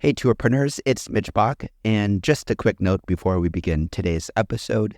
Hey, tourpreneurs, it's Mitch Bach, and just a quick note before we begin today's episode.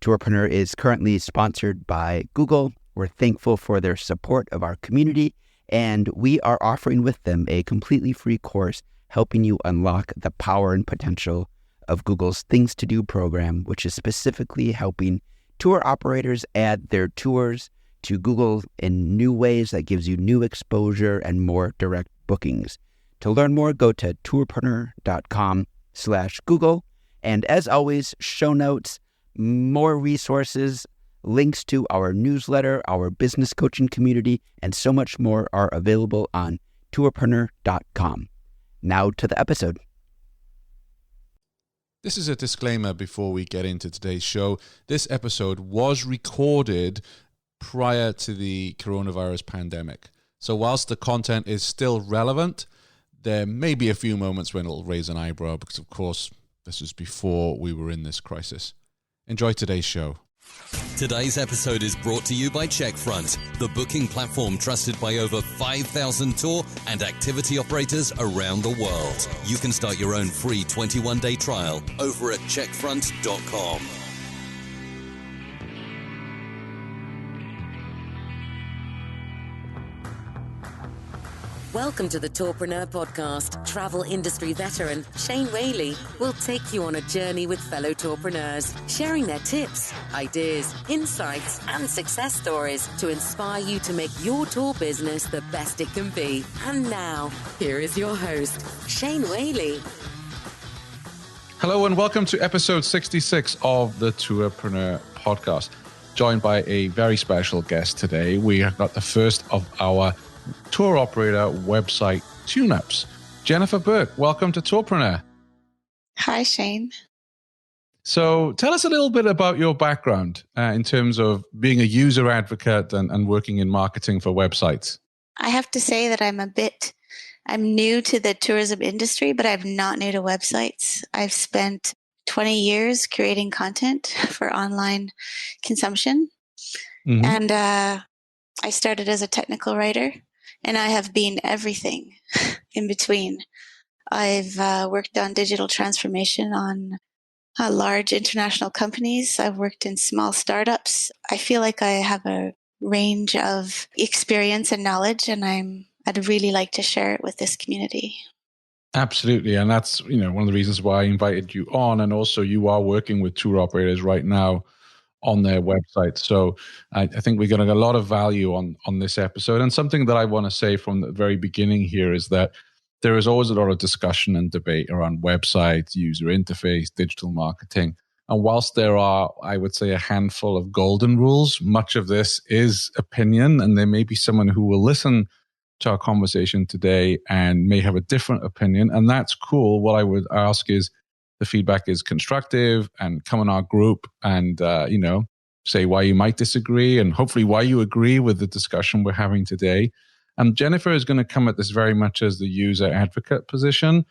Tourpreneur is currently sponsored by Google. We're thankful for their support of our community, and we are offering with them a completely free course helping you unlock the power and potential of Google's Things to Do program, which is specifically helping tour operators add their tours to Google in new ways that gives you new exposure and more direct bookings. To learn more, go to tourpreneur.com/Google. And as always, show notes, more resources, links to our newsletter, our business coaching community, and so much more are available on tourpreneur.com. Now to the episode. This is a disclaimer before we get into today's show. This episode was recorded prior to the coronavirus pandemic. So whilst the content is still relevant, there may be a few moments when it'll raise an eyebrow because, of course, this was before we were in this crisis. Enjoy today's show. Today's episode is brought to you by Checkfront, the booking platform trusted by over 5,000 tour and activity operators around the world. You can start your own free 21-day trial over at checkfront.com. Welcome to the Tourpreneur Podcast. Travel industry veteran Shane Whaley will take you on a journey with fellow tourpreneurs, sharing their tips, ideas, insights, and success stories to inspire you to make your tour business the best it can be. And now, here is your host, Shane Whaley. Hello and welcome to episode 66 of the Tourpreneur Podcast. Joined by a very special guest today. We have got the first of our tour operator website tune-ups. Jennifer Burke, welcome to Tourpreneur. Hi, Shane. So tell us a little bit about your background in terms of being a user advocate and working in marketing for websites. I have to say that I'm new to the tourism industry, but I'm not new to websites. I've spent 20 years creating content for online consumption. Mm-hmm. And I started as a technical writer. And I have been everything in between. I've worked on digital transformation on large international companies. I've worked in small startups. I feel like I have a range of experience and knowledge, and I'd really like to share it with this community. Absolutely. And that's, one of the reasons why I invited you on. And also you are working with tour operators right now on their website. So I think we're getting a lot of value on this episode. And something that I want to say from the very beginning here is that there is always a lot of discussion and debate around websites, user interface, digital marketing. And whilst there are, I would say, a handful of golden rules, much of this is opinion. And there may be someone who will listen to our conversation today and may have a different opinion. And that's cool. What I would ask is, the feedback is constructive and come in our group and, say why you might disagree and hopefully why you agree with the discussion we're having today. Jennifer is going to come at this very much as the user advocate position.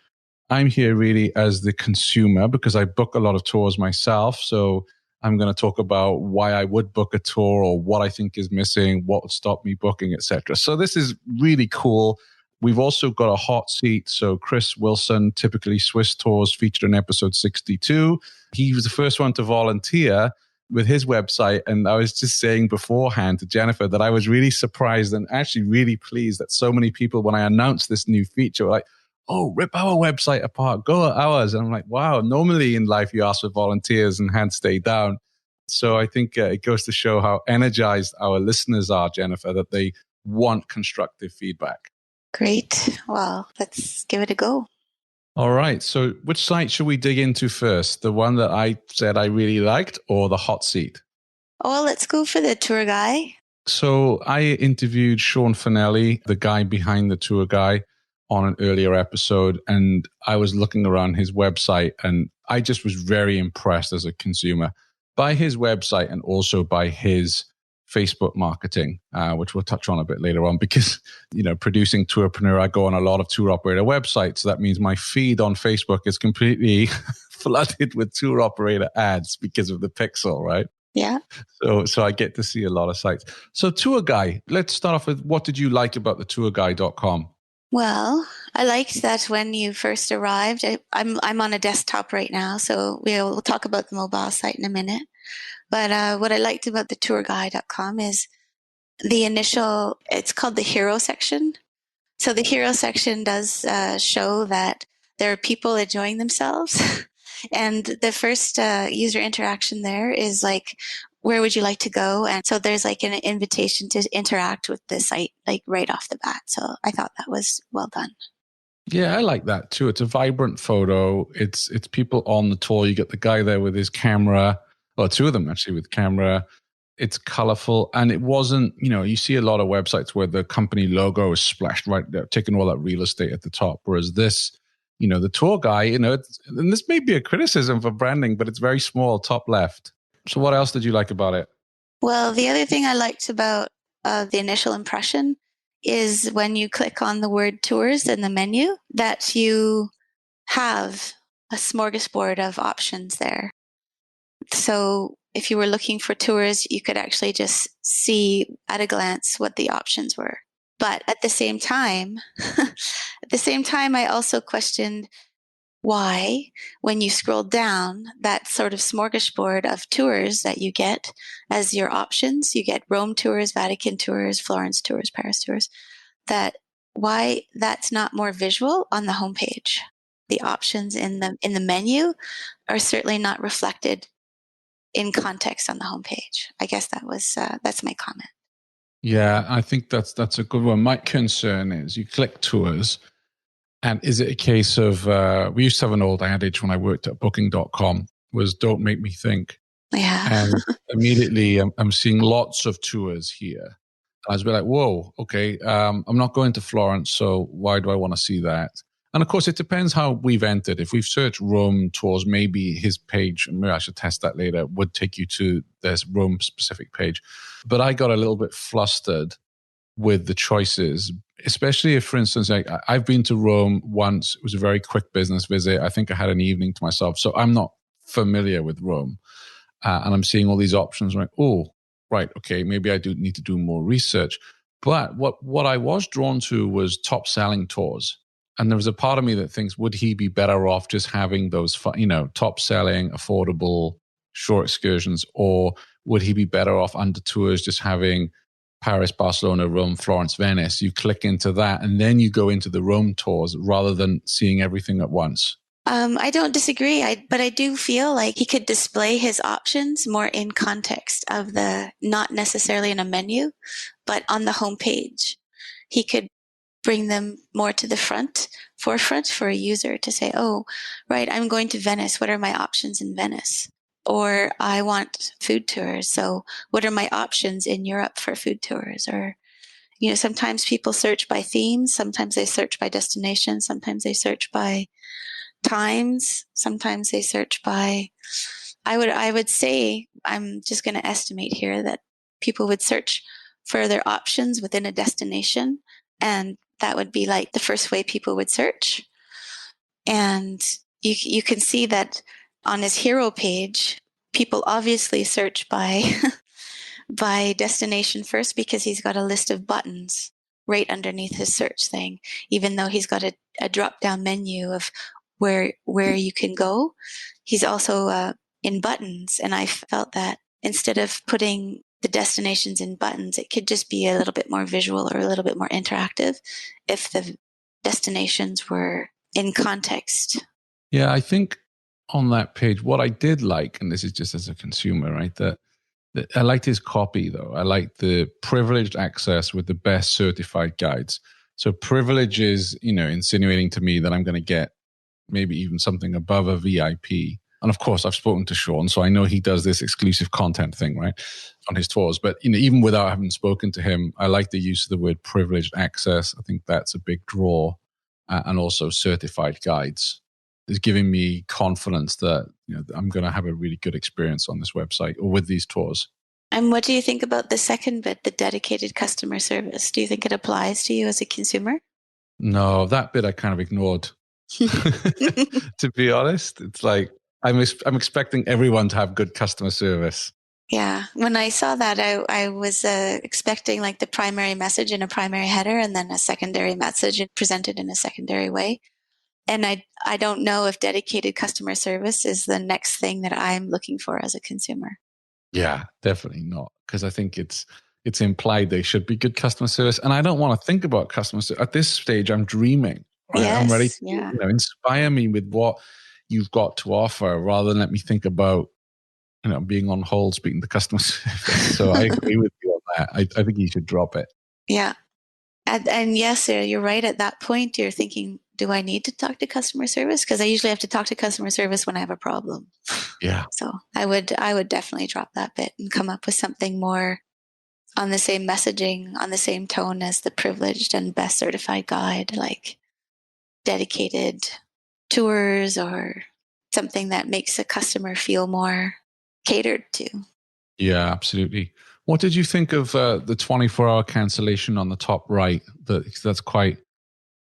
I'm here really as the consumer because I book a lot of tours myself. So I'm going to talk about why I would book a tour or what I think is missing, what would stop me booking, etc. So this is really cool. We've also got a hot seat. So Chris Wilson, typically Swiss Tours, featured in episode 62. He was the first one to volunteer with his website. And I was just saying beforehand to Jennifer that I was really surprised and actually really pleased that so many people, when I announced this new feature, were like, oh, rip our website apart, go at ours. And I'm like, wow, normally in life you ask for volunteers and hands stay down. So I think it goes to show how energized our listeners are, Jennifer, that they want constructive feedback. Great. Well, let's give it a go. All right. So which site should we dig into first? The one that I said I really liked or the hot seat? Oh, well, let's go for the tour guy. So I interviewed Sean Finelli, the guy behind the tour guy, on an earlier episode. And I was looking around his website and I just was very impressed as a consumer by his website and also by his Facebook marketing, which we'll touch on a bit later on because, producing Tourpreneur, I go on a lot of tour operator websites. So that means my feed on Facebook is completely flooded with tour operator ads because of the pixel, right? Yeah. So I get to see a lot of sites. So tour guy, let's start off with what did you like about the tourguy.com? Well, I liked that when you first arrived. I'm on a desktop right now, so we'll talk about the mobile site in a minute. But what I liked about the tourguide.com is the initial, it's called the hero section. So the hero section does show that there are people enjoying themselves. And the first user interaction there is like, where would you like to go? And so there's like an invitation to interact with the site, like right off the bat. So I thought that was well done. Yeah, I like that too. It's a vibrant photo. It's people on the tour. You get the guy there with his camera, or two of them actually with camera. It's colorful, and it wasn't, you see a lot of websites where the company logo is splashed right there, taking all that real estate at the top. Whereas this, the tour guy, and this may be a criticism for branding, but it's very small, top left. So what else did you like about it? Well, the other thing I liked about the initial impression is when you click on the word tours in the menu, that you have a smorgasbord of options there. So if you were looking for tours, you could actually just see at a glance what the options were. But at the same time, I also questioned why, when you scroll down, that sort of smorgasbord of tours that you get as your options, you get Rome tours, Vatican tours, Florence tours, Paris tours, why that's not more visual on the homepage. The options in the menu are certainly not reflected in context on the homepage. I guess that's my comment. Yeah, I think that's a good one. My concern is you click tours, and is it a case of, we used to have an old adage when I worked at booking.com, was don't make me think. Yeah. And immediately I'm seeing lots of tours here. I was like, whoa, okay, I'm not going to Florence, so why do I want to see that? And of course, it depends how we've entered. If we've searched Rome tours, maybe his page, maybe I should test that later, would take you to this Rome specific page. But I got a little bit flustered with the choices, especially if, for instance, I've been to Rome once. It was a very quick business visit. I think I had an evening to myself. So I'm not familiar with Rome. And I'm seeing all these options. I'm like, oh, right, okay, maybe I do need to do more research. But what I was drawn to was top selling tours. And there was a part of me that thinks, would he be better off just having those, top selling, affordable, short excursions? Or would he be better off under tours just having Paris, Barcelona, Rome, Florence, Venice? You click into that and then you go into the Rome tours rather than seeing everything at once. I don't disagree, but I do feel like he could display his options more in context of not necessarily in a menu, but on the homepage. He could bring them more to the forefront for a user to say, oh, right, I'm going to Venice. What are my options in Venice? Or I want food tours. So what are my options in Europe for food tours? Or, sometimes people search by themes. Sometimes they search by destination. Sometimes they search by times. Sometimes they search by, I would say, I'm just going to estimate here that people would search for their options within a destination, and that would be like the first way people would search. And you can see that on his hero page, people obviously search by by destination first, because he's got a list of buttons right underneath his search thing, even though he's got a drop-down menu of where you can go. He's also in buttons, and I felt that instead of putting the destinations in buttons, it could just be a little bit more visual or a little bit more interactive if the destinations were in context. Yeah, I think on that page, what I did like, and this is just as a consumer, right, that I liked his copy, though. I liked the privileged access with the best certified guides. So privilege is, insinuating to me that I'm going to get maybe even something above a VIP. And of course, I've spoken to Sean, so I know he does this exclusive content thing, right, on his tours. But even without having spoken to him, I like the use of the word privileged access. I think that's a big draw. And also certified guides is giving me confidence that I'm going to have a really good experience on this website or with these tours. And what do you think about the second bit, the dedicated customer service? Do you think it applies to you as a consumer? No, that bit I kind of ignored. To be honest, it's like I'm expecting everyone to have good customer service. Yeah. When I saw that, I was expecting like the primary message in a primary header and then a secondary message presented in a secondary way. And I don't know if dedicated customer service is the next thing that I'm looking for as a consumer. Yeah, definitely not. Because I think it's implied they should be good customer service. And I don't want to think about customer service. At this stage, I'm dreaming, right? Yes, I'm ready to yeah. inspire me with what you've got to offer rather than let me think about being on hold speaking to customer service. So I agree with you on that. I think you should drop it. Yeah. And yes, you're right. At that point, you're thinking, do I need to talk to customer service? Because I usually have to talk to customer service when I have a problem. Yeah. So I would definitely drop that bit and come up with something more on the same messaging, on the same tone as the privileged and best certified guide, like dedicated tours or something that makes a customer feel more catered to. Yeah, absolutely. What did you think of the 24-hour cancellation on the top right? That's quite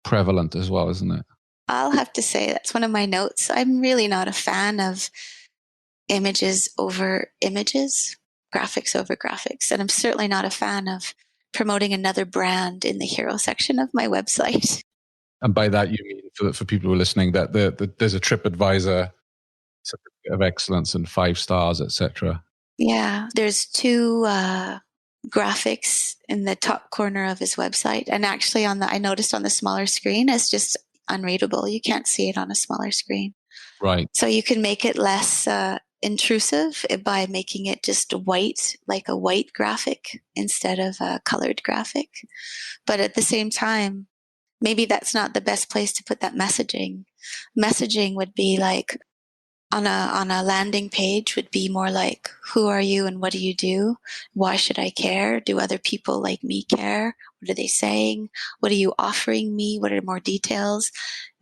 prevalent as well, isn't it? I'll have to say that's one of my notes. I'm really not a fan of images over images, graphics over graphics. And I'm certainly not a fan of promoting another brand in the hero section of my website. And by that, you mean, for people who are listening, that there's a TripAdvisor certificate of excellence and 5 stars, etc. Yeah, there's 2 graphics in the top corner of his website. And actually I noticed on the smaller screen, it's just unreadable. You can't see it on a smaller screen. Right. So you can make it less intrusive by making it just white, like a white graphic instead of a colored graphic. But at the same time, maybe that's not the best place to put that messaging. Messaging would be like on a landing page would be more like, who are you and what do you do? Why should I care? Do other people like me care? What are they saying? What are you offering me? What are more details?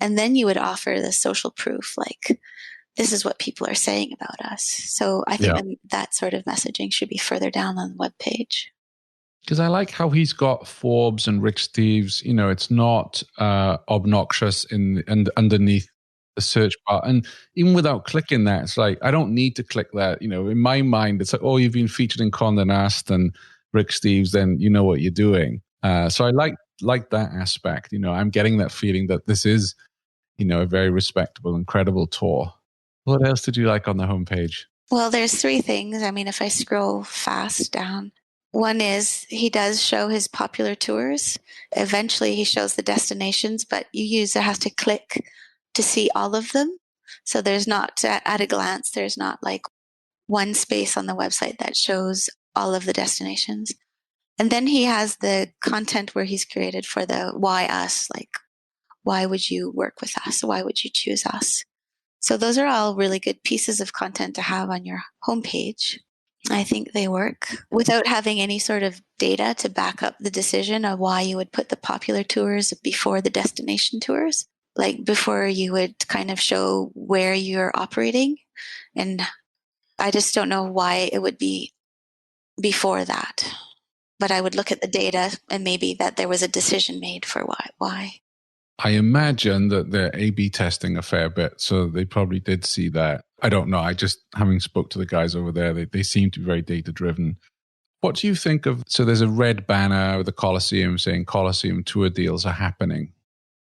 And then you would offer the social proof, like, this is what people are saying about us. So I think that sort of messaging should be further down on the webpage. Because I like how he's got Forbes and Rick Steves. It's not obnoxious and underneath the search bar. And even without clicking that, it's like, I don't need to click that. In my mind, it's like, oh, you've been featured in Condé Nast and Rick Steves, then you know what you're doing. So I like that aspect. I'm getting that feeling that this is, a very respectable and credible tour. What else did you like on the homepage? Well, there's 3 things. I mean, if I scroll fast down, one is he does show his popular tours. Eventually he shows the destinations, but user has to click to see all of them. So there's not, at a glance, there's not like one space on the website that shows all of the destinations. And then he has the content where he's created for the why us, like, why would you work with us? Why would you choose us? So those are all really good pieces of content to have on your homepage. I think they work without having any sort of data to back up the decision of why you would put the popular tours before the destination tours. Like before you would kind of show where you're operating. And I just don't know why it would be before that. But I would look at the data and maybe that there was a decision made for why. I imagine that they're A/B testing a fair bit, so they probably did see that. I don't know. I just, having spoke to the guys over there, they seem to be very data-driven. What do you think of, so there's a red banner with the Colosseum saying Colosseum tour deals are happening.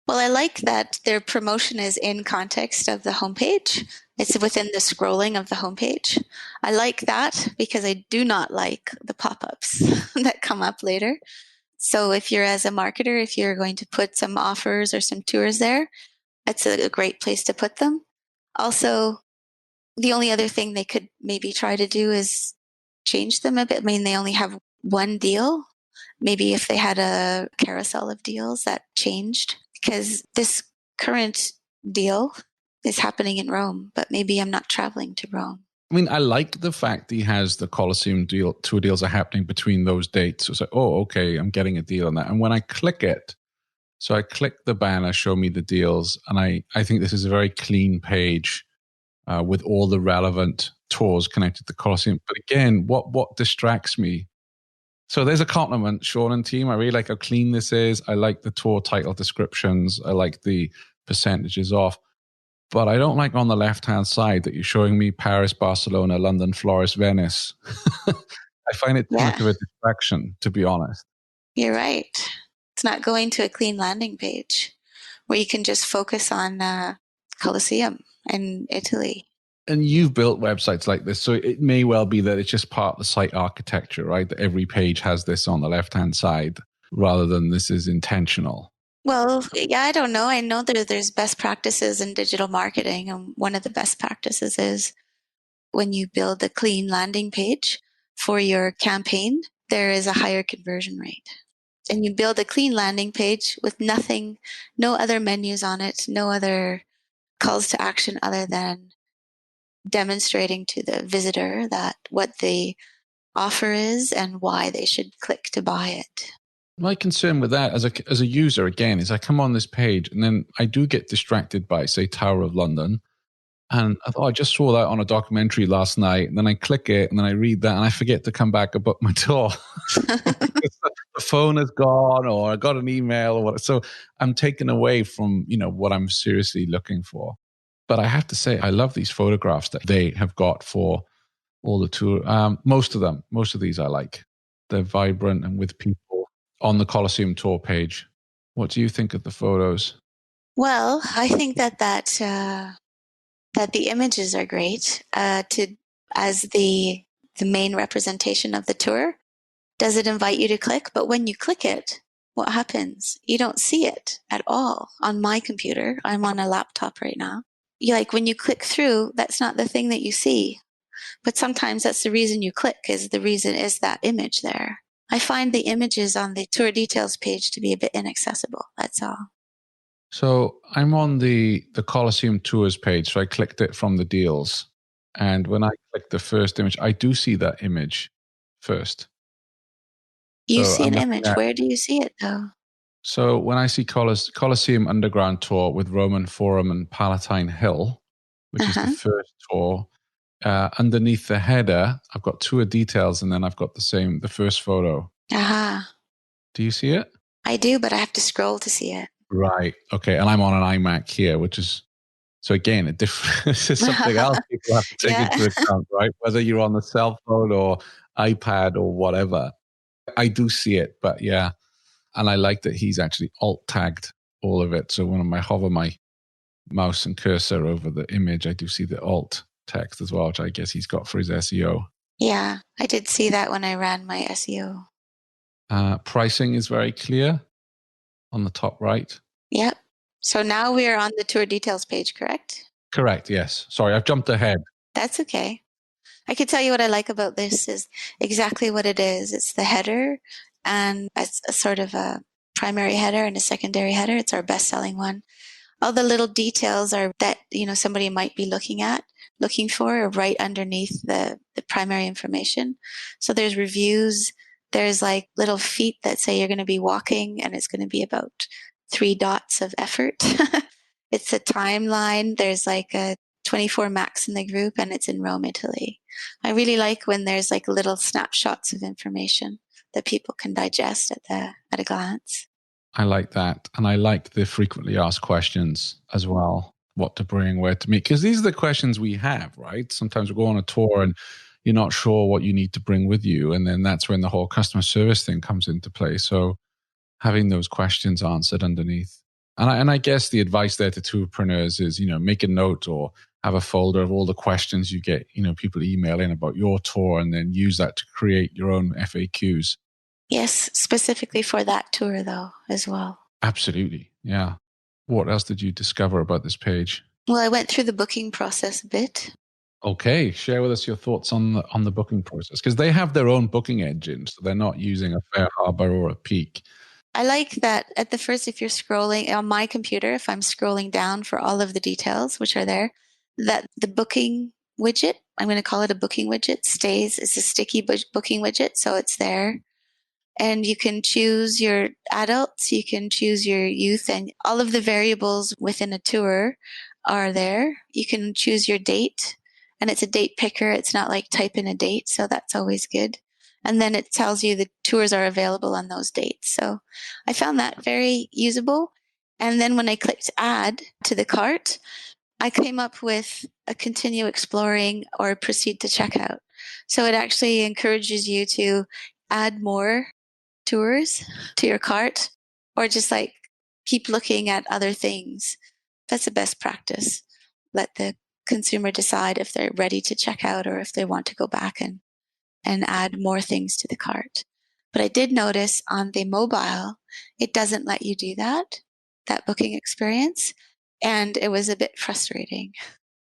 Well, I like that their promotion is in context of the homepage. It's within the scrolling of the homepage. I like that because I do not like the pop-ups that come up later. So if you're as a marketer, if you're going to put some offers or some tours there, that's a great place to put them. Also, the only other thing they could maybe try to do is change them a bit. I mean, they only have one deal. Maybe if they had a carousel of deals that changed, because this current deal is happening in Rome, but maybe I'm not traveling to Rome. I mean, I like the fact that he has the Colosseum deal, tour deals are happening between those dates. So it's like, oh, okay, I'm getting a deal on that. And when I click it, so I click the banner, show me the deals, and I think this is a very clean page with all the relevant tours connected to Colosseum. But again, what distracts me? So there's a compliment, Sean and team. I really like how clean this is. I like the tour title descriptions. I like the percentages off. But I don't like on the left-hand side that you're showing me Paris, Barcelona, London, Florence, Venice. I find it too much of a distraction, to be honest. You're right. It's not going to a clean landing page where you can just focus on Colosseum in Italy. And you've built websites like this, so it may well be that it's just part of the site architecture, right? That every page has this on the left-hand side rather than this is intentional. Well, yeah, I don't know. I know there's best practices in digital marketing, and one of the best practices is when you build a clean landing page for your campaign, there is a higher conversion rate. And you build a clean landing page with nothing, no other menus on it, no other calls to action other than demonstrating to the visitor that what the offer is and why they should click to buy it. My concern with that as a user, again, is I come on this page and then I do get distracted by, say, Tower of London. And I thought I just saw that on a documentary last night. And then I click it and then I read that and I forget to come back and book my tour. The phone is gone or I got an email or what. So I'm taken away from, what I'm seriously looking for. But I have to say, I love these photographs that they have got for all the tour. Most of these I like. They're vibrant and with people on the Colosseum tour page. What do you think of the photos? Well, I think that the images are great as the main representation of the tour. Does it invite you to click? But when you click it, what happens? You don't see it at all on my computer. I'm on a laptop right now. When you click through, that's not the thing that you see. But sometimes that's the reason you click, is the reason is that image there. I find the images on the tour details page to be a bit inaccessible. That's all. So I'm on the Colosseum Tours page. So I clicked it from the deals. And when I click the first image, I do see that image first. You see an image. Where do you see it, though? So when I see Colosseum Underground Tour with Roman Forum and Palatine Hill, which is the first tour, underneath the header, I've got tour details, and then I've got the first photo. Do you see it? I do, but I have to scroll to see it. Right. Okay. And I'm on an iMac here, which is, so again, this is something else people have to take into account, right? Whether you're on the cell phone or iPad or whatever. I do see it, but yeah. And I like that he's actually alt tagged all of it. So when I hover my mouse and cursor over the image, I do see the alt text as well, which I guess he's got for his SEO. Yeah, I did see that when I ran my SEO. Pricing is very clear on the top right. Yep. So now we are on the tour details page, correct? Correct, yes. Sorry, I've jumped ahead. That's okay. I can tell you what I like about this is exactly what it is. It's the header, and it's a sort of a primary header and a secondary header. It's our best-selling one. All the little details are that, somebody might be looking for right underneath the primary information. So there's reviews. There's like little feet that say you're going to be walking and it's going to be about 3 dots of effort. It's a timeline. There's like a 24 max in the group and it's in Rome, Italy. I really like when there's like little snapshots of information that people can digest at a glance. I like that. And I like the frequently asked questions as well. What to bring, where to meet. Because these are the questions we have, right? Sometimes we go on a tour and you're not sure what you need to bring with you. And then that's when the whole customer service thing comes into play. So having those questions answered underneath. And I guess the advice there to tourpreneurs is, make a note or have a folder of all the questions you get, people email in about your tour and then use that to create your own FAQs. Yes, specifically for that tour though, as well. Absolutely. Yeah. What else did you discover about this page? Well, I went through the booking process a bit. Okay. Share with us your thoughts on the booking process, because they have their own booking engine. So they're not using a FareHarbor or a Peak. I like that at the first, if you're scrolling on my computer, if I'm scrolling down for all of the details, which are there, that the booking widget, I'm going to call it a booking widget, stays. It's a sticky booking widget. So it's there. And you can choose your adults, you can choose your youth, and all of the variables within a tour are there. You can choose your date, and it's a date picker. It's not like type in a date, so that's always good. And then it tells you the tours are available on those dates. So I found that very usable. And then when I clicked add to the cart, I came up with a continue exploring or proceed to checkout. So it actually encourages you to add more tours to your cart, or just like keep looking at other things. That's the best practice. Let the consumer decide if they're ready to check out or if they want to go back and add more things to the cart. But I did notice on the mobile, it doesn't let you do that booking experience. And it was a bit frustrating.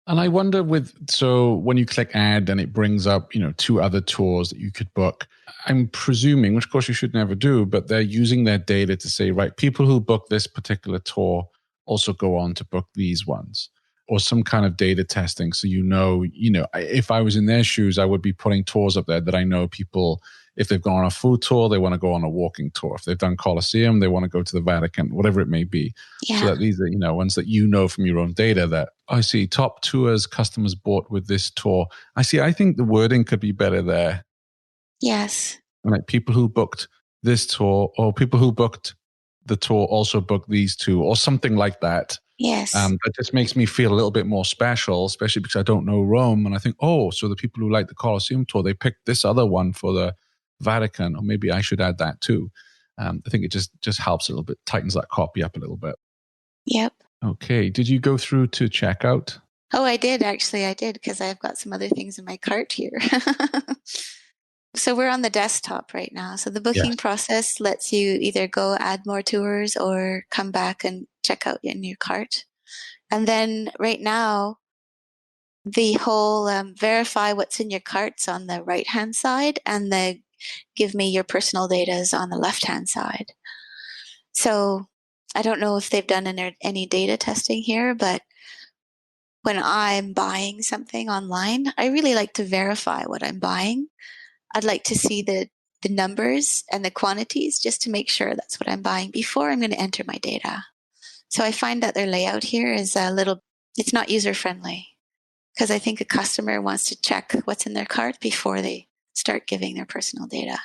And I wonder so when you click add and it brings up, 2 other tours that you could book, I'm presuming, which of course you should never do, but they're using their data to say, right, people who book this particular tour also go on to book these ones, or some kind of data testing. So, if I was in their shoes, I would be putting tours up there that I know people, if they've gone on a food tour, they want to go on a walking tour. If they've done Colosseum, they want to go to the Vatican, whatever it may be. Yeah. So that these are, ones that from your own data that, I see top tours customers bought with this tour. I think the wording could be better there. Yes. Like people who booked this tour, or people who booked the tour also booked these 2, or something like that. Yes. That just makes me feel a little bit more special, especially because I don't know Rome. And I think, so the people who like the Colosseum tour, they picked this other one for the Vatican, or maybe I should add that too. I think it just helps a little bit, tightens that copy up a little bit. Yep. Okay. Did you go through to checkout? Oh, I did. Actually, I did, because I've got some other things in my cart here. So we're on the desktop right now. So the booking process lets you either go add more tours or come back and check out in your cart. And then right now, the whole verify what's in your cart's on the right-hand side, and the give me your personal data is on the left-hand side. So I don't know if they've done any data testing here, but when I'm buying something online, I really like to verify what I'm buying. I'd like to see the numbers and the quantities just to make sure that's what I'm buying before I'm going to enter my data. So I find that their layout here is it's not user-friendly, because I think a customer wants to check what's in their cart before they start giving their personal data.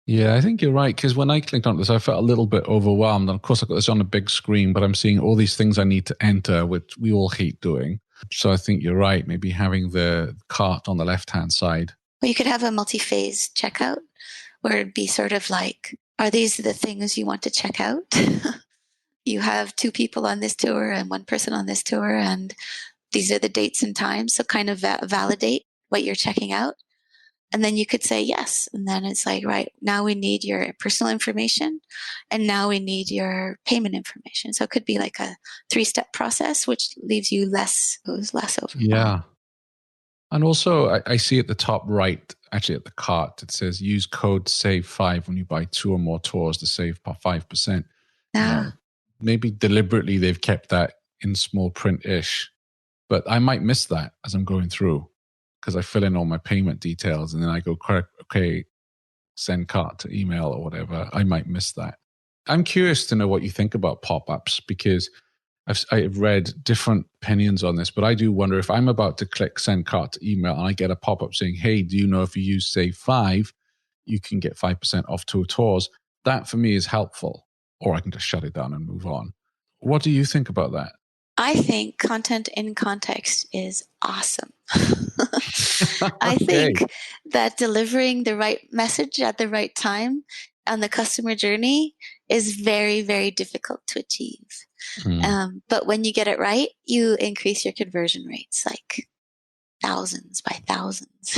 Yeah, I think you're right, because when I clicked on this, I felt a little bit overwhelmed. And of course, I've got this on a big screen, but I'm seeing all these things I need to enter, which we all hate doing. So I think you're right, maybe having the cart on the left-hand side. Well, you could have a multi-phase checkout where it'd be sort of like, are these the things you want to check out? You have 2 people on this tour and 1 person on this tour, and these are the dates and times. So kind of validate what you're checking out. And then you could say yes. And then it's like, right, now we need your personal information, and now we need your payment information. So it could be like a 3-step process, which leaves you less overwhelmed. Yeah. And also, I see at the top right, actually at the cart, it says use code SAVE5 when you buy 2 or more tours to save 5%. Maybe deliberately they've kept that in small print-ish, but I might miss that as I'm going through, because I fill in all my payment details and then I go, okay, send cart to email or whatever. I might miss that. I'm curious to know what you think about pop-ups, because I've read different opinions on this, but I do wonder if I'm about to click send cart to email and I get a pop-up saying, hey, do you know if you use Save 5, you can get 5% off 2 tours? That for me is helpful, or I can just shut it down and move on. What do you think about that? I think content in context is awesome. I think that delivering the right message at the right time on the customer journey is very, very difficult to achieve. But when you get it right, you increase your conversion rates like thousands by thousands.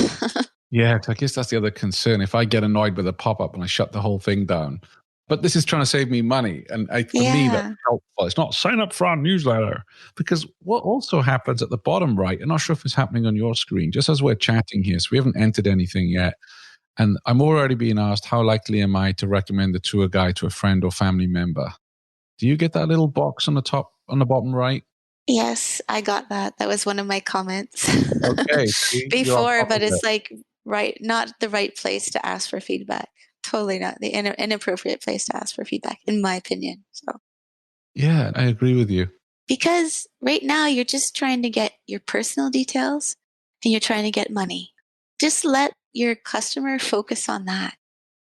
Yeah, I guess that's the other concern. If I get annoyed with a pop-up and I shut the whole thing down, but this is trying to save me money. And for me, that's helpful. It's not sign up for our newsletter. Because what also happens at the bottom right, I'm not sure if it's happening on your screen, just as we're chatting here, so we haven't entered anything yet. And I'm already being asked, how likely am I to recommend the tour guide to a friend or family member? Do you get that little box on the bottom right? Yes, I got that. That was one of my comments. Okay. Before, but it's like, right, not the right place to ask for feedback. Totally not the inappropriate place to ask for feedback, in my opinion. So, yeah, I agree with you. Because right now you're just trying to get your personal details and you're trying to get money. Just let your customer focus on that.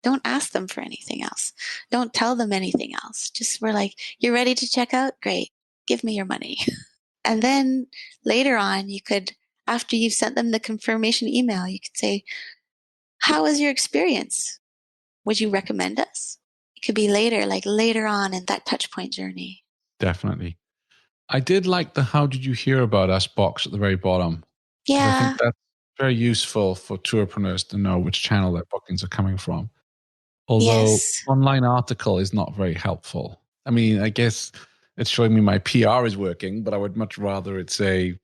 Don't ask them for anything else. Don't tell them anything else. Just we're like, you're ready to check out? Great. Give me your money. And then later on, you could, after you've sent them the confirmation email, you could say, how was your experience? Would you recommend us? It could be later, like later on in that touch point journey. Definitely. I did like the how did you hear about us box at the very bottom. Because I think Yeah. that's very useful for tourpreneurs to know which channel their bookings are coming from. Although Yes. online article is not very helpful. I mean, I guess it's showing me my PR is working, but I would much rather it say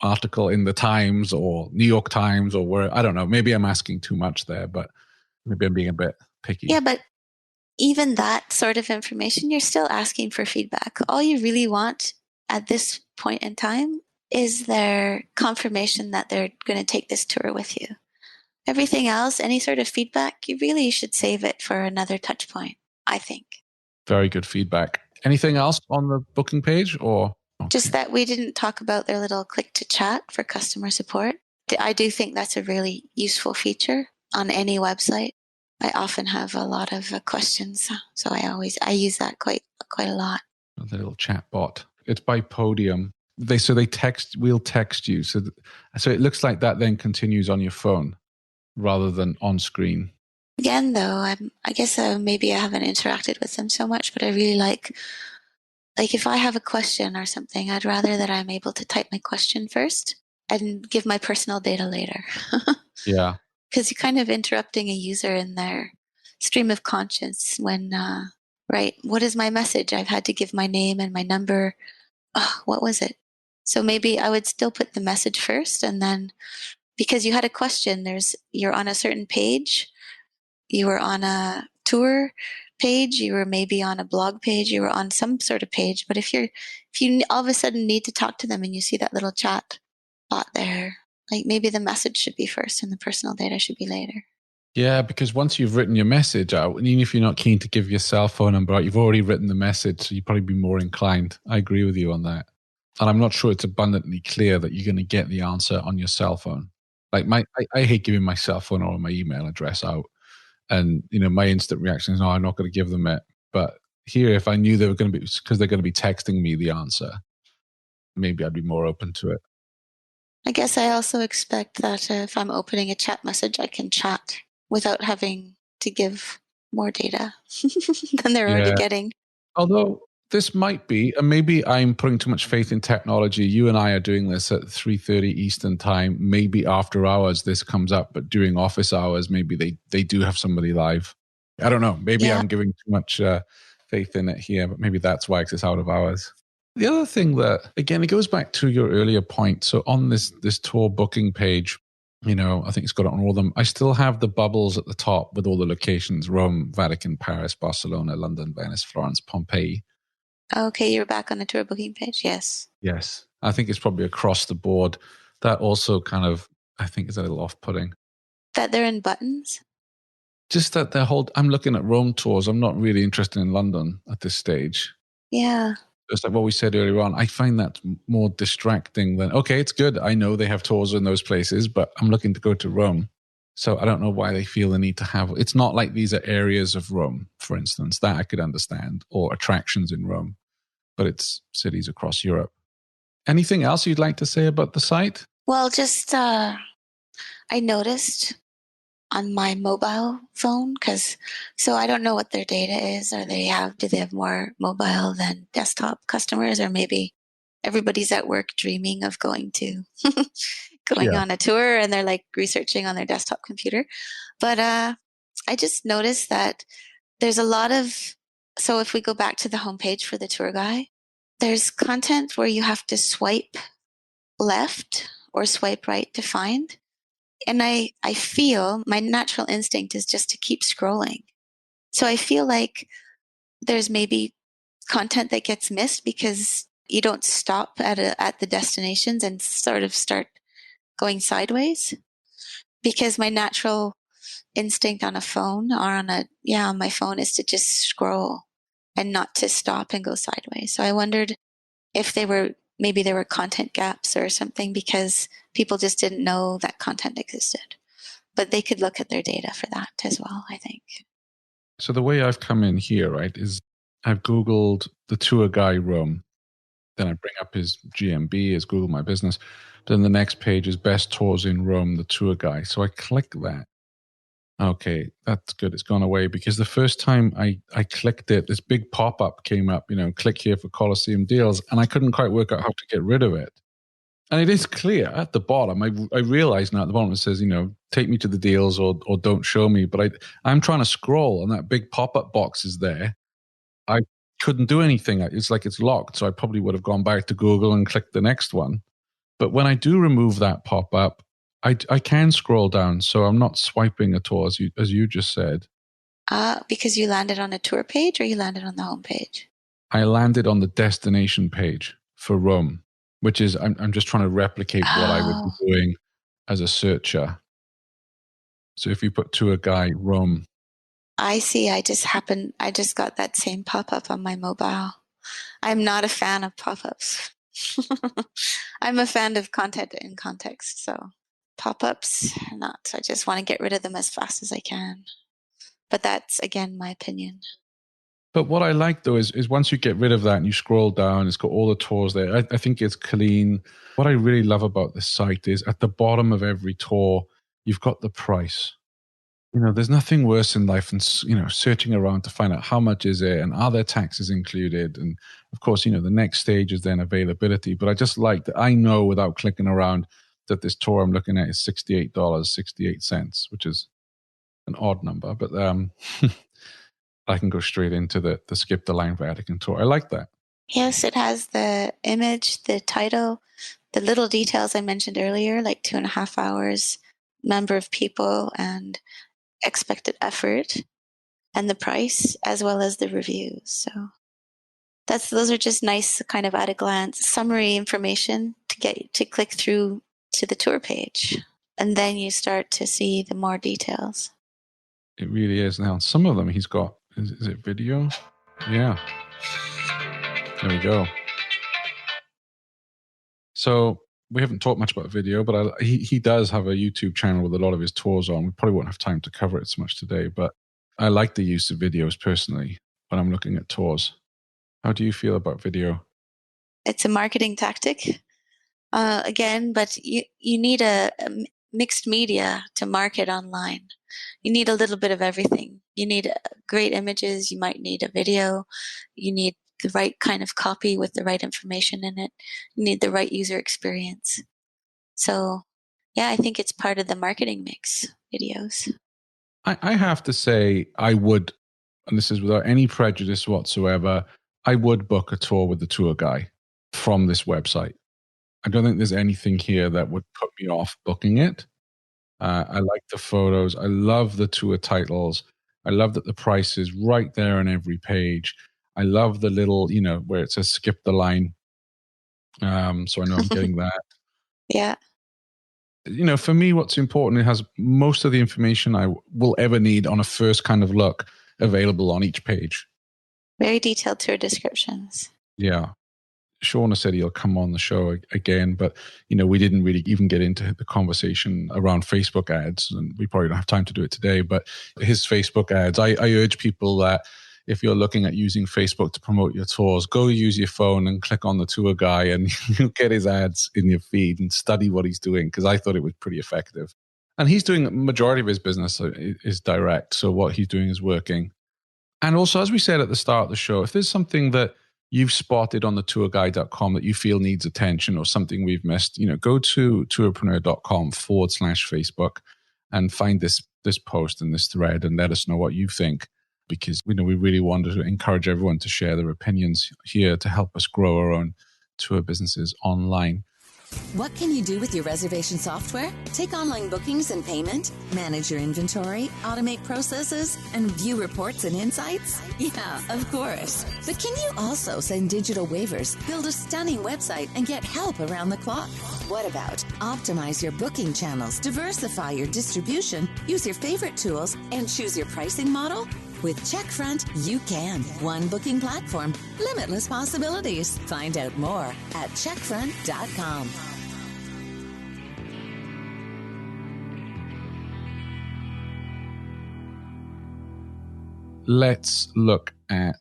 article in the Times or New York Times or where, I don't know. Maybe I'm asking too much there, but maybe I'm being a bit picky. Yeah, but even that sort of information, you're still asking for feedback. All you really want at this point in time is their confirmation that they're going to take this tour with you. Everything else, any sort of feedback, you really should save it for another touch point, I think. Very good feedback. Anything else on the booking page or? Okay. Just that we didn't talk about their little click to chat for customer support. I do think that's a really useful feature on any website. I often have a lot of questions, so I use that quite a lot. The little chat bot. It's by Podium. We'll text you. So it looks like that then continues on your phone rather than on screen. Again, though, I guess maybe I haven't interacted with them so much, but I really like if I have a question or something, I'd rather that I'm able to type my question first and give my personal data later. Yeah. Because you're kind of interrupting a user in their stream of conscience when, right, what is my message? I've had to give my name and my number. Oh, what was it? So maybe I would still put the message first, and then because you had a question, you're on a certain page, you were on a tour page, you were maybe on a blog page, you were on some sort of page. But if you all of a sudden need to talk to them and you see that little chat bot there, like maybe the message should be first and the personal data should be later. Yeah, because once you've written your message out, and even if you're not keen to give your cell phone number out, you've already written the message, so you'd probably be more inclined. I agree with you on that. And I'm not sure it's abundantly clear that you're going to get the answer on your cell phone. Like I hate giving my cell phone or my email address out. And, my instant reaction is, no, I'm not going to give them it. But here, if I knew they were going to be, because they're going to be texting me the answer, maybe I'd be more open to it. I guess I also expect that if I'm opening a chat message, I can chat without having to give more data than they're already getting. Although this might be, and maybe I'm putting too much faith in technology. You and I are doing this at 3:30 Eastern time. Maybe after hours this comes up, but during office hours, maybe they do have somebody live. I don't know. Maybe I'm giving too much faith in it here, but maybe that's why it's out of hours. The other thing that, again, it goes back to your earlier point. So on this tour booking page, I think it's got it on all of them. I still have the bubbles at the top with all the locations: Rome, Vatican, Paris, Barcelona, London, Venice, Florence, Pompeii. Okay, you're back on the tour booking page. Yes. Yes. I think it's probably across the board. That also kind of, I think, is a little off-putting. That they're in buttons? Just that I'm looking at Rome tours. I'm not really interested in London at this stage. Yeah. Just like what we said earlier on, I find that more distracting than, okay, it's good. I know they have tours in those places, but I'm looking to go to Rome. So I don't know why they feel the need to have, it's not like these are areas of Rome, for instance, that I could understand, or attractions in Rome, but it's cities across Europe. Anything else you'd like to say about the site? Well, just I noticed on my mobile phone, so I don't know what their data is. Do they have more mobile than desktop customers, or maybe everybody's at work dreaming of going on a tour and they're like researching on their desktop computer. But I just noticed that there's a lot of, so if we go back to the homepage for the tour guide, there's content where you have to swipe left or swipe right to find. And I feel my natural instinct is just to keep scrolling. So I feel like there's maybe content that gets missed because you don't stop at the destinations and sort of start going sideways. Because my natural instinct on a phone or on my phone is to just scroll and not to stop and go sideways. So I wondered if maybe there were content gaps or something because people just didn't know that content existed. But they could look at their data for that as well, I think. So the way I've come in here, right, is I've Googled the tour guide Rome. Then I bring up his GMB, his Google My Business. Then the next page is Best Tours in Rome, the tour guide. So I click that. Okay, that's good. It's gone away because the first time I clicked it, this big pop-up came up, click here for Colosseum deals. And I couldn't quite work out how to get rid of it. And it is clear at the bottom. I realize now at the bottom it says, take me to the deals or don't show me. But I'm trying to scroll and that big pop-up box is there. I couldn't do anything. It's like it's locked. So I probably would have gone back to Google and clicked the next one. But when I do remove that pop-up, I can scroll down. So I'm not swiping at all, as you just said. Because you landed on a tour page or you landed on the home page? I landed on the destination page for Rome, which is, I'm just trying to replicate what I would be doing as a searcher. So if you put tour guide Rome. I see. I just got that same pop-up on my mobile. I'm not a fan of pop-ups. I'm a fan of content in context. So pop-ups, not. I just want to get rid of them as fast as I can. But that's, again, my opinion. But what I like, though, is once you get rid of that and you scroll down, it's got all the tours there. I think it's clean. What I really love about this site is at the bottom of every tour, you've got the price. There's nothing worse in life than, searching around to find out how much is it and are there taxes included? And of course, the next stage is then availability. But I just like that I know without clicking around that this tour I'm looking at is $68.68, which is an odd number. But I can go straight into the Skip the Line Vatican tour. I like that. Yes, it has the image, the title, the little details I mentioned earlier, like 2.5 hours, number of people, and expected effort, and the price, as well as the reviews. So those are just nice kind of at a glance summary information to get you to click through to the tour page. And then you start to see the more details. It really is. Now, some of them he's got, is it video? Yeah. There we go. So we haven't talked much about video, but he does have a YouTube channel with a lot of his tours on. We probably won't have time to cover it so much today, but I like the use of videos personally when I'm looking at tours. How do you feel about video? It's a marketing tactic, again, but you need a mixed media to market online. You need a little bit of everything. You need great images. You might need a video. You need the right kind of copy with the right information in it. You need the right user experience. So, yeah, I think it's part of the marketing mix, videos. I have to say I would, and this is without any prejudice whatsoever, I would book a tour with the tour guy from this website. I don't think there's anything here that would put me off booking it. I like the photos. I love the tour titles. I love that the price is right there on every page. I love the little, where it says skip the line. So I know I'm getting that. Yeah. For me, what's important, it has most of the information I will ever need on a first kind of look available on each page. Very detailed tour descriptions. Yeah. Shauna said he'll come on the show again, but, we didn't really even get into the conversation around Facebook ads, and we probably don't have time to do it today, but his Facebook ads, I urge people that if you're looking at using Facebook to promote your tours, go use your phone and click on the tour guy and you'll get his ads in your feed and study what he's doing, because I thought it was pretty effective. And he's doing the majority of his business is direct, so what he's doing is working. And also, as we said at the start of the show, if there's something that you've spotted on the tourguide.com that you feel needs attention or something we've missed, go to tourpreneur.com/Facebook and find this post and this thread and let us know what you think, because we really wanted to encourage everyone to share their opinions here to help us grow our own tour businesses online. What can you do with your reservation software? Take online bookings and payment, manage your inventory, automate processes, and view reports and insights? Yeah, of course. But can you also send digital waivers, build a stunning website, and get help around the clock? What about optimize your booking channels, diversify your distribution, use your favorite tools, and choose your pricing model? With Checkfront, you can. One booking platform, limitless possibilities. Find out more at checkfront.com. Let's look at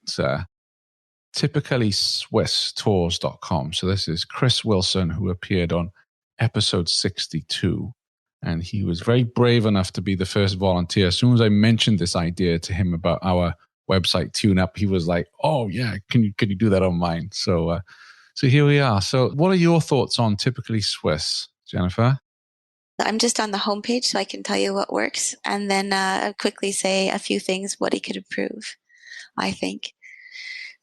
typicallyswisstours.com. So this is Chris Wilson, who appeared on episode 62. And he was very brave enough to be the first volunteer. As soon as I mentioned this idea to him about our website tune-up, he was like, "Oh yeah, can you do that on mine?" So here we are. So what are your thoughts on Typically Swiss, Jennifer? I'm just on the homepage, so I can tell you what works, and then I'll quickly say a few things what he could improve, I think.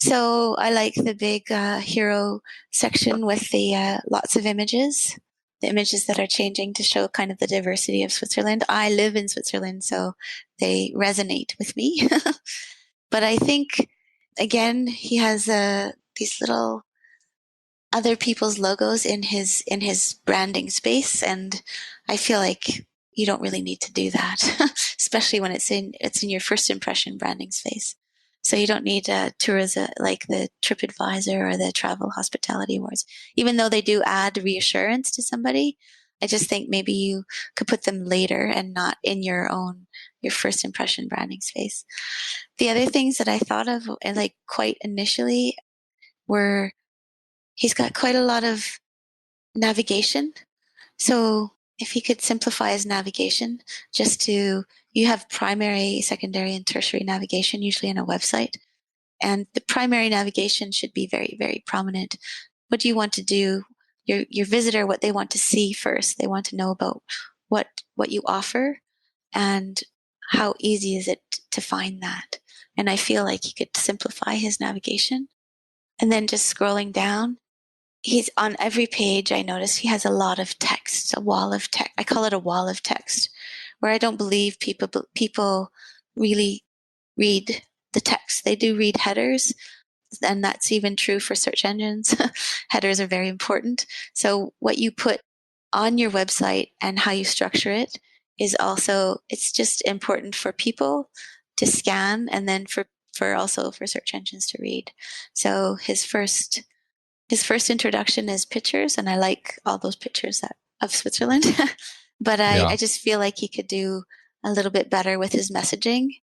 So I like the big hero section with the lots of images, the images that are changing to show kind of the diversity of Switzerland. I live in Switzerland, so they resonate with me. But I think, again, he has these little other people's logos in his branding space, and I feel like you don't really need to do that, especially when it's in your first impression branding space. So you don't need tourism like the TripAdvisor or the Travel Hospitality Awards, even though they do add reassurance to somebody. I just think maybe you could put them later and not in your first impression branding space. The other things that I thought of, like quite initially, were he's got quite a lot of navigation. So if he could simplify his navigation you have primary, secondary, and tertiary navigation usually in a website. And the primary navigation should be very, very prominent. What do you want to do? Your visitor, what they want to see first. They want to know about what you offer and how easy is it to find that. And I feel like he could simplify his navigation. And then just scrolling down, he's on every page. I noticed he has a lot of text, a wall of text. I call it a wall of text, where I don't believe people really read the text. They do read headers, and that's even true for search engines. Headers are very important. So what you put on your website and how you structure it is also, it's just important for people to scan, and then for search engines to read. So his first introduction is pictures, and I like all those pictures of Switzerland. But I just feel like he could do a little bit better with his messaging.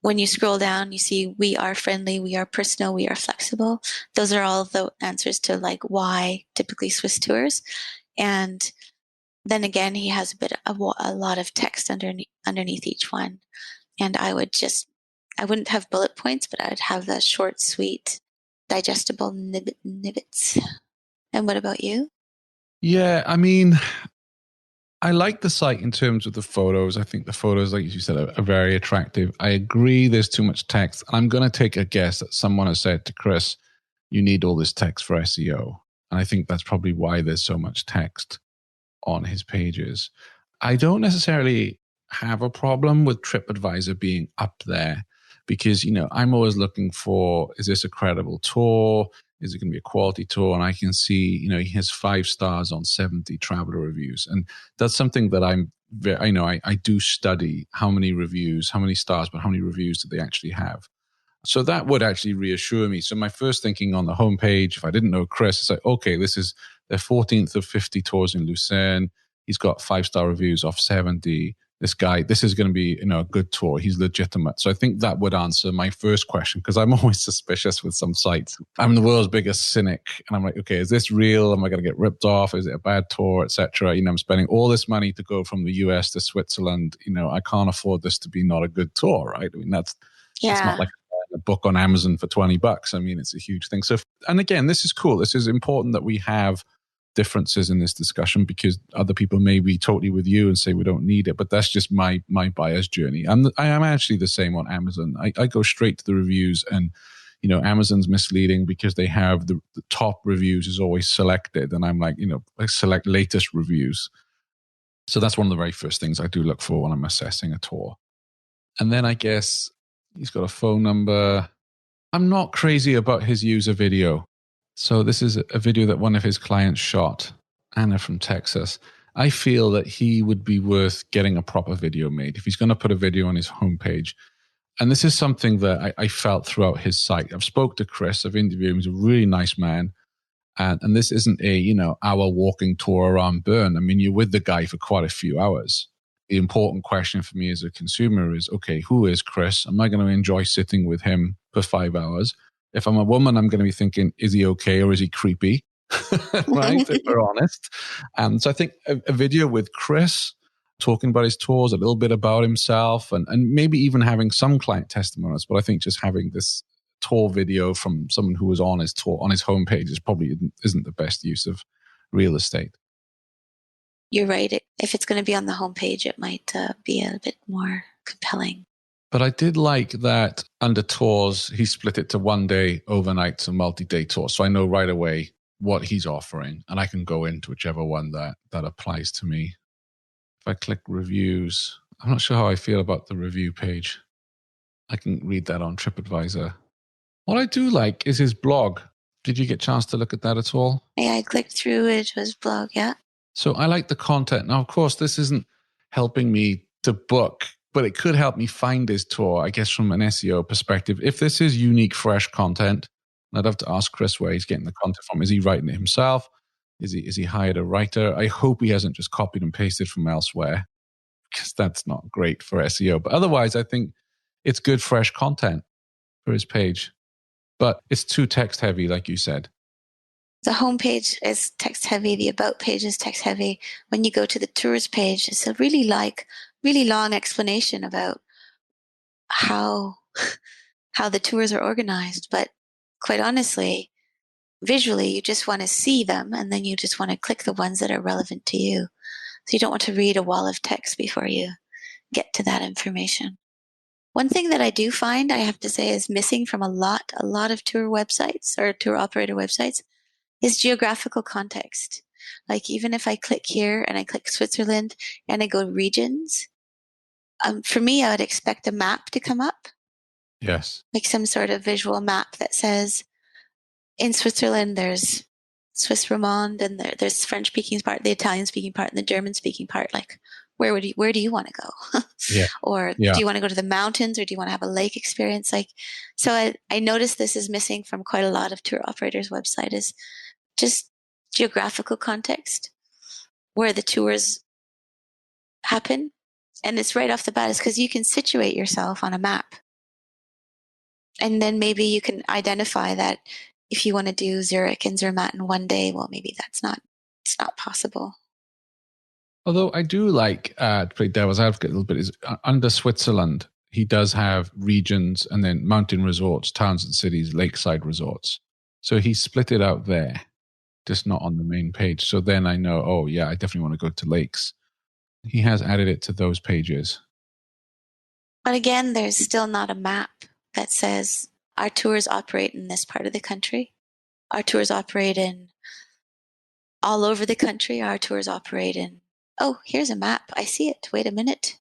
When you scroll down, you see we are friendly, we are personal, we are flexible. Those are all the answers to like why typically Swiss tours. And then again, he has a lot of text underneath each one. And I wouldn't have bullet points, but I would have the short, sweet, digestible nibbits. And what about you? Yeah, I mean, I like the site in terms of the photos. I think the photos, like you said, are very attractive. I agree there's too much text. I'm going to take a guess that someone has said to Chris, you need all this text for SEO. And I think that's probably why there's so much text on his pages. I don't necessarily have a problem with TripAdvisor being up there because, I'm always looking for, is this a credible tour? Is it going to be a quality tour? And I can see, he has 5 stars on 70 traveler reviews. And that's something that I do study how many reviews, how many stars, but how many reviews do they actually have? So that would actually reassure me. So my first thinking on the homepage, if I didn't know Chris, is like, okay, this is their 14th of 50 tours in Lucerne. He's got 5-star reviews off 70. This guy, this is going to be, a good tour. He's legitimate. So I think that would answer my first question, because I'm always suspicious with some sites. I'm the world's biggest cynic. And I'm like, okay, is this real? Am I going to get ripped off? Is it a bad tour, etc.? I'm spending all this money to go from the US to Switzerland. I can't afford this to be not a good tour, right? I mean, it's not like a book on Amazon for $20. I mean, it's a huge thing. So, and again, this is cool. This is important that we have differences in this discussion, because other people may be totally with you and say we don't need it, but that's just my buyer's journey. I am actually the same on Amazon. I go straight to the reviews, and Amazon's misleading because they have the top reviews is always selected, and I'm like, I select latest reviews. So that's one of the very first things I do look for when I'm assessing a tour. And then I guess he's got a phone number. I'm not crazy about his user video. So this is a video that one of his clients shot, Anna from Texas. I feel that he would be worth getting a proper video made if he's going to put a video on his homepage. And this is something that I felt throughout his site. I've spoke to Chris. I've interviewed him. He's a really nice man. And this isn't a, hour walking tour around Bern. I mean, you're with the guy for quite a few hours. the important question for me as a consumer is, okay, who is Chris? Am I going to enjoy sitting with him for 5 hours? If I'm a woman, I'm going to be thinking, is he okay or is he creepy? Right, if we're honest. So I think a video with Chris talking about his tours, a little bit about himself, and maybe even having some client testimonials. But I think just having this tour video from someone who was on his tour, on his homepage, is probably isn't the best use of real estate. You're right. If it's going to be on the homepage, it might be a bit more compelling. But I did like that under tours, he split it to 1 day, overnights, and multi-day tours. So I know right away what he's offering, and I can go into whichever one that applies to me. If I click reviews, I'm not sure how I feel about the review page. I can read that on TripAdvisor. What I do like is his blog. Did you get a chance to look at that at all? Yeah, I clicked through it to his blog, yeah. So I like the content. Now, of course, this isn't helping me to book, but it could help me find his tour, I guess, from an SEO perspective. If this is unique, fresh content, I'd have to ask Chris where he's getting the content from. Is he writing it himself? Is he hired a writer? I hope he hasn't just copied and pasted from elsewhere, because that's not great for SEO. But otherwise, I think it's good, fresh content for his page. But it's too text heavy, like you said. The homepage is text heavy. The about page is text heavy. When you go to the tours page, it's a really long explanation about how the tours are organized. But quite honestly, visually, you just want to see them, and then you just want to click the ones that are relevant to you. So you don't want to read a wall of text before you get to that information. One thing that I do find, I have to say, is missing from a lot of tour websites or tour operator websites is geographical context. Like even if I click here and I click Switzerland and I go regions, for me, I would expect a map to come up. Yes. Like some sort of visual map that says, in Switzerland, there's Swiss romand, and there's French speaking part, the Italian speaking part, and the German speaking part. Like, where do you want to go? Yeah. Or do you want to go to the mountains, or do you want to have a lake experience? Like, so I noticed this is missing from quite a lot of tour operators' website, is just geographical context, where the tours happen. And it's right off the bat, is because you can situate yourself on a map. And then maybe you can identify that if you want to do Zurich and Zermatt in 1 day, well, maybe it's not possible. Although I do like, to play devil's advocate a little bit, is under Switzerland, he does have regions and then mountain resorts, towns and cities, lakeside resorts. So he split it out there, just not on the main page. So then I know, oh yeah, I definitely want to go to lakes. He has added it to those pages. But again, there's still not a map that says our tours operate in this part of the country. Our tours operate in all over the country. Our tours operate in, oh, here's a map. I see it. Wait a minute.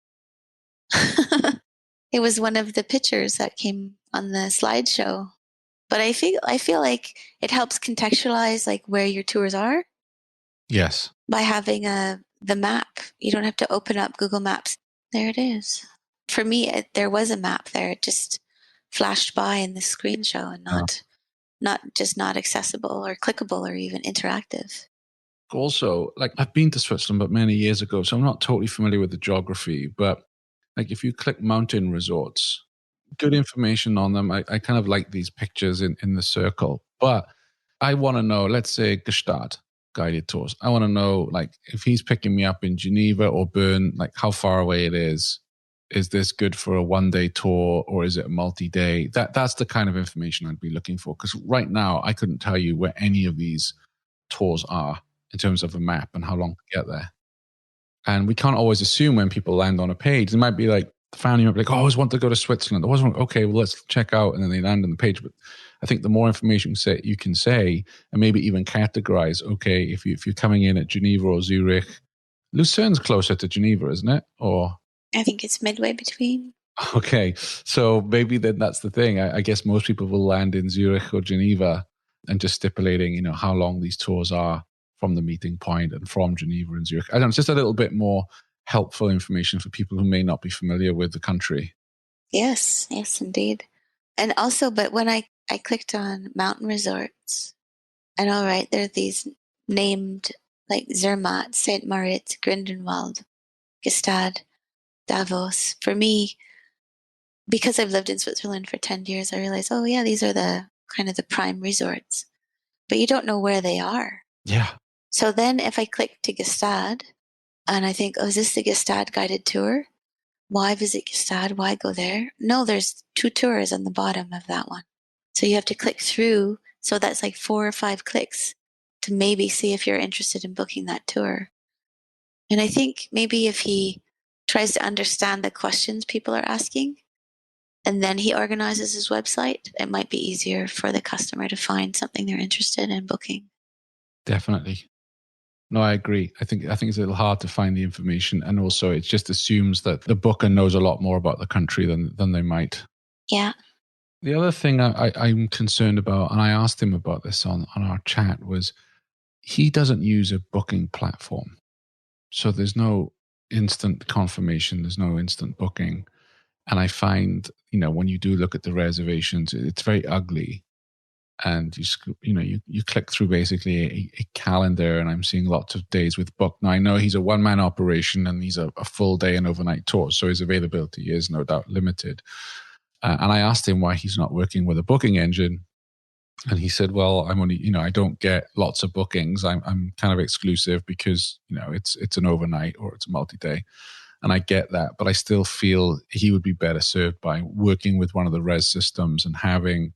It was one of the pictures that came on the slideshow. But I feel like it helps contextualize like where your tours are. Yes. By having the map. You don't have to open up Google Maps. There it is. For me, there was a map there. It just flashed by in the screen show and not accessible or clickable or even interactive. Also, like I've been to Switzerland, but many years ago, so I'm not totally familiar with the geography. But like if you click mountain resorts, good information on them. I kind of like these pictures in the circle. But I want to know, let's say Gstaad guided tours. I want to know, like, if he's picking me up in Geneva or Bern, like how far away it is. Is this good for a 1 day tour or is it a multi-day? That's the kind of information I'd be looking for. Because right now, I couldn't tell you where any of these tours are in terms of a map and how long to get there. And we can't always assume when people land on a page. It might be like, the family might be like, oh, I always want to go to Switzerland. Okay, well, let's check out. And then they land on the page. But I think the more information you can say, and maybe even categorize, okay, if you're coming in at Geneva or Zurich, Lucerne's closer to Geneva, isn't it? Or I think it's midway between. Okay, so maybe then that's the thing. I guess most people will land in Zurich or Geneva and just stipulating, how long these tours are from the meeting point and from Geneva and Zurich. I don't know, it's just a little bit more helpful information for people who may not be familiar with the country. Yes, indeed. And also, but when I clicked on mountain resorts, and all right, there are these named like Zermatt, St. Moritz, Grindelwald, Gstaad. Davos. For me, because I've lived in Switzerland for 10 years, I realized, oh yeah, these are the kind of the prime resorts, but you don't know where they are. Yeah. So then if I click to Gstaad and I think, oh, is this the Gstaad guided tour? Why visit Gstaad? Why go there? No, there's 2 tours on the bottom of that one. So you have to click through. So that's like 4 or 5 clicks to maybe see if you're interested in booking that tour. And I think maybe if he tries to understand the questions people are asking, and then he organizes his website, it might be easier for the customer to find something they're interested in booking. Definitely. No, I agree. I think it's a little hard to find the information, and also it just assumes that the booker knows a lot more about the country than they might. Yeah. The other thing I'm concerned about, and I asked him about this on our chat, was he doesn't use a booking platform. So there's no instant confirmation, there's no instant booking. And I find, when you do look at the reservations, it's very ugly. And you click through basically a calendar, and I'm seeing lots of days with book. Now I know he's a one-man operation, and he's a full day and overnight tour, so his availability is no doubt limited. And I asked him why he's not working with a booking engine, and he said, "Well, I'm only, I don't get lots of bookings. I'm kind of exclusive because it's an overnight or it's a multi-day." And I get that, but I still feel he would be better served by working with one of the res systems and having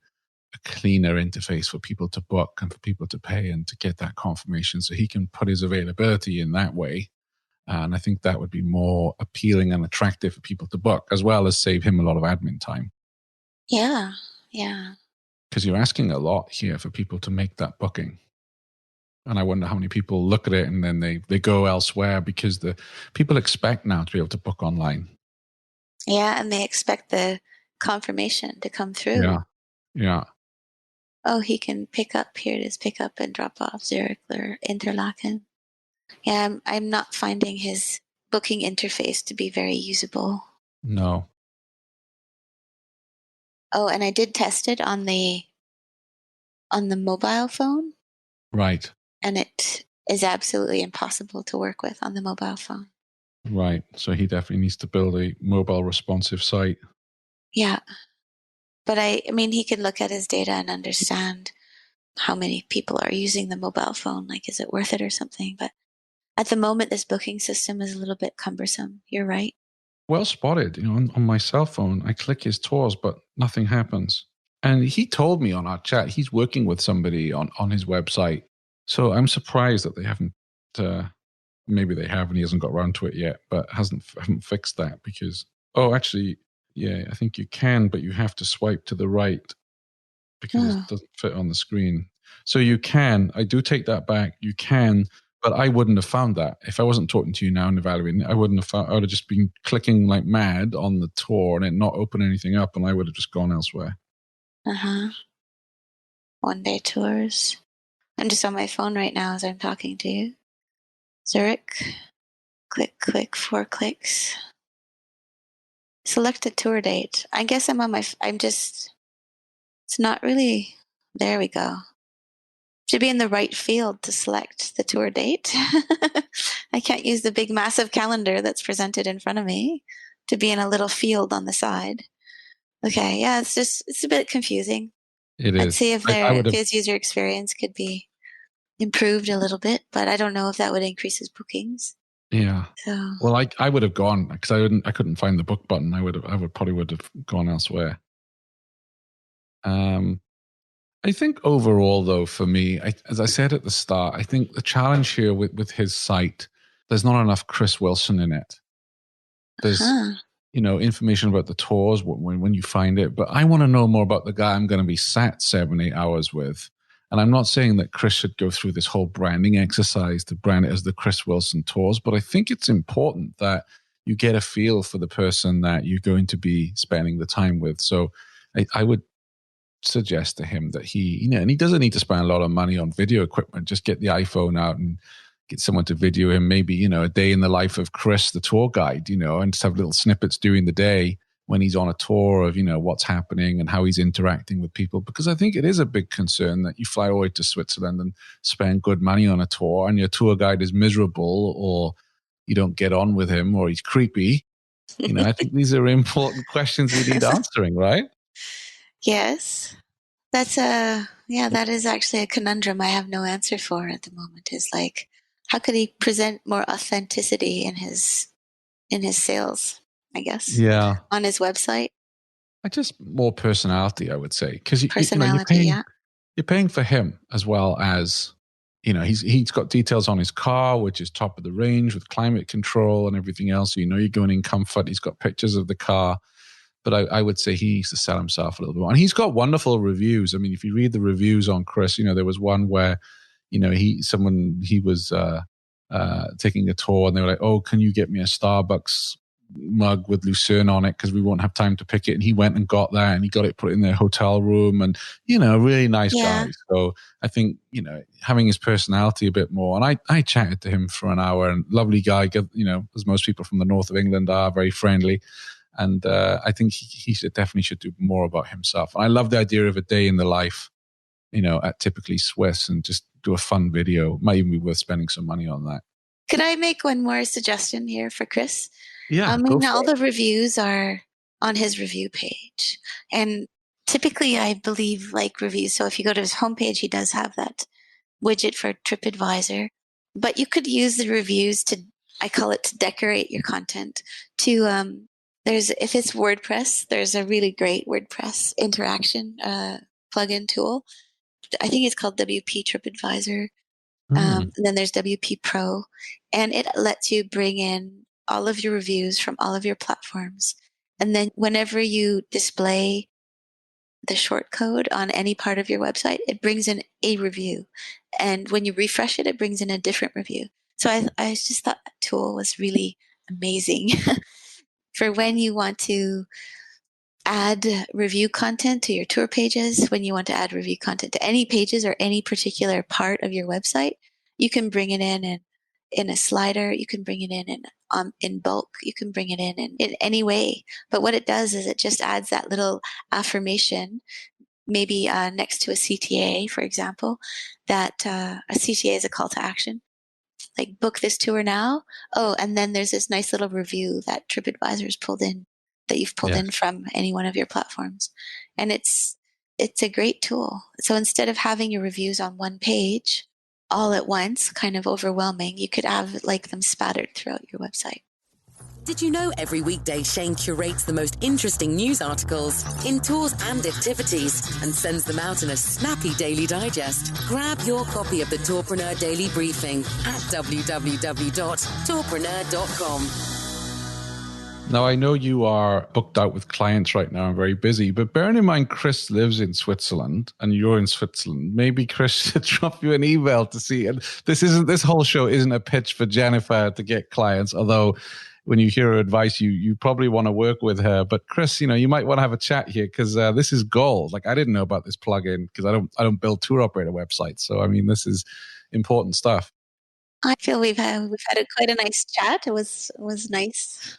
a cleaner interface for people to book and for people to pay and to get that confirmation, so he can put his availability in that way. And I think that would be more appealing and attractive for people to book, as well as save him a lot of admin time. Yeah. Yeah. Because you're asking a lot here for people to make that booking. And I wonder how many people look at it and then they go elsewhere, because the people expect now to be able to book online. Yeah. And they expect the confirmation to come through. Yeah. Yeah. Oh, he can pick up. Here it is. Pick up and drop off Zurich or Interlaken. Yeah. I'm not finding his booking interface to be very usable. No. Oh, and I did test it on the mobile phone. Right. And it is absolutely impossible to work with on the mobile phone. Right. So he definitely needs to build a mobile responsive site. Yeah. But I mean, he can look at his data and understand how many people are using the mobile phone. Like, is it worth it or something? But at the moment, this booking system is a little bit cumbersome. You're right. Well spotted. On my cell phone, I click his tours, but nothing happens. And he told me on our chat, he's working with somebody on his website. So I'm surprised that they haven't, maybe they have and he hasn't got around to it yet, but haven't fixed that, because, actually, yeah, I think you can, but you have to swipe to the right because it doesn't fit on the screen. So you can, I do take that back, you can, but I wouldn't have found that. If I wasn't talking to you now and evaluating it, I wouldn't have found, I would have just been clicking like mad on the tour and it not open anything up, and I would have just gone elsewhere. Uh-huh. One-day tours. I'm just on my phone right now as I'm talking to you. Zurich. Click, 4 clicks. Select a tour date. I guess it's not really, there we go. To be in the right field to select the tour date. I can't use the big massive calendar that's presented in front of me to be in a little field on the side. Okay, yeah, it's a bit confusing. It is. Let's see if his user experience could be improved a little bit, but I don't know if that would increase his bookings. Yeah. So, well, I would have gone, because I couldn't find the book button. I probably would have gone elsewhere. I think overall, though, for me, as I said at the start, I think the challenge here with his site, there's not enough Chris Wilson in it. There's information about the tours when you find it, but I want to know more about the guy I'm going to be sat 7-8 hours with. And I'm not saying that Chris should go through this whole branding exercise to brand it as the Chris Wilson Tours, but I think it's important that you get a feel for the person that you're going to be spending the time with. So I would suggest to him that he, and he doesn't need to spend a lot of money on video equipment. Just get the iPhone out and get someone to video him, maybe, a day in the life of Chris, the tour guide, and just have little snippets during the day when he's on a tour of, what's happening and how he's interacting with people. Because I think it is a big concern that you fly away to Switzerland and spend good money on a tour and your tour guide is miserable, or you don't get on with him, or he's creepy. I think these are important questions we need answering, right? Yes. That's that is actually a conundrum I have no answer for at the moment, is like, how could he present more authenticity in his sales, I guess, Yeah. on his website? Just more personality, I would say, because Personality, you're paying for him as well as, he's got details on his car, which is top of the range with climate control and everything else. So, you're going in comfort. He's got pictures of the car. But I would say he needs to sell himself a little bit more. And he's got wonderful reviews. I mean, if you read the reviews on Chris, there was one where, he was taking a tour and they were like, oh, can you get me a Starbucks mug with Lucerne on it because we won't have time to pick it? And he went and got that and he got it put in their hotel room, and a really nice guy. So I think having his personality a bit more, and I chatted to him for an hour, and lovely guy, as most people from the north of England are, very friendly. And I think he should do more about himself. And I love the idea of a day in the life at Typically Swiss, and just do a fun video. Might even be worth spending some money on that. Could I make one more suggestion here for Chris? Yeah, all the reviews are on his review page. And typically, I believe, like reviews. So if you go to his homepage, he does have that widget for TripAdvisor. But you could use the reviews I call it to decorate your content. If it's WordPress, there's a really great WordPress interaction plugin tool. I think it's called WP TripAdvisor. And then there's WP Pro. And it lets you bring in all of your reviews from all of your platforms. And then whenever you display the short code on any part of your website, it brings in a review. And when you refresh it, it brings in a different review. So I just thought that tool was really amazing. For when you want to add review content to your tour pages, when you want to add review content to any pages or any particular part of your website, you can bring it in a slider. You can bring it in bulk. You can bring it in any way. But what it does is it just adds that little affirmation, maybe next to a CTA, for example, that a CTA is a call to action. Like, book this tour now. Oh, and then there's this nice little review that TripAdvisor has pulled in, that you've pulled in from any one of your platforms. And it's a great tool. So instead of having your reviews on one page all at once, kind of overwhelming, you could have them spattered throughout your website. Did you know every weekday Shane curates the most interesting news articles in tours and activities and sends them out in a snappy daily digest? Grab your copy of the Tourpreneur Daily Briefing at www.tourpreneur.com. Now, I know you are booked out with clients right now and very busy, but bearing in mind Chris lives in Switzerland and you're in Switzerland, maybe Chris should drop you an email to see. And this whole show isn't a pitch for Jennifer to get clients, although when you hear her advice, you probably want to work with her. But Chris, you might want to have a chat here, because this is gold. Like, I didn't know about this plugin because I don't build tour operator websites. So I mean, this is important stuff. I feel we've had quite a nice chat. It was nice.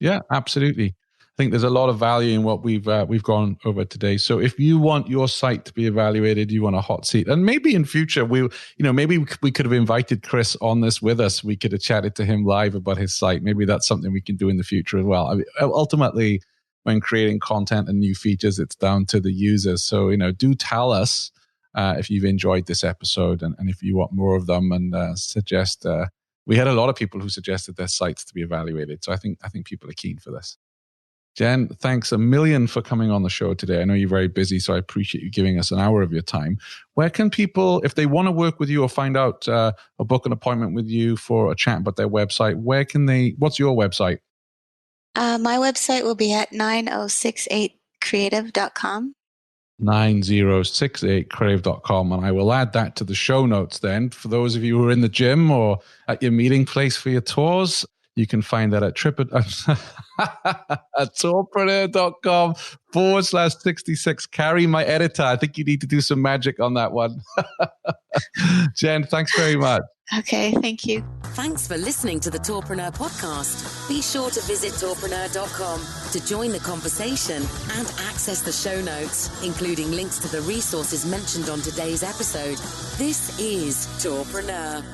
Yeah, absolutely. I think there's a lot of value in what we've gone over today. So if you want your site to be evaluated, you want a hot seat, and maybe in future maybe we could have invited Chris on this with us. We could have chatted to him live about his site. Maybe that's something we can do in the future as well. I mean, ultimately, when creating content and new features, it's down to the users. So do tell us if you've enjoyed this episode and if you want more of them, and suggest. We had a lot of people who suggested their sites to be evaluated. So I think people are keen for this. Jen, thanks a million for coming on the show today. I know you're very busy, so I appreciate you giving us an hour of your time. Where can people, if they want to work with you or find out or book an appointment with you for a chat about their website, what's your website? My website will be at 9068creative.com. 9068creative.com, and I will add that to the show notes then. For those of you who are in the gym or at your meeting place for your tours, you can find that at tourpreneur.com/66. Carrie, my editor, I think you need to do some magic on that one. Jen, thanks very much. Okay, thank you. Thanks for listening to the Tourpreneur podcast. Be sure to visit tourpreneur.com to join the conversation and access the show notes, including links to the resources mentioned on today's episode. This is Tourpreneur.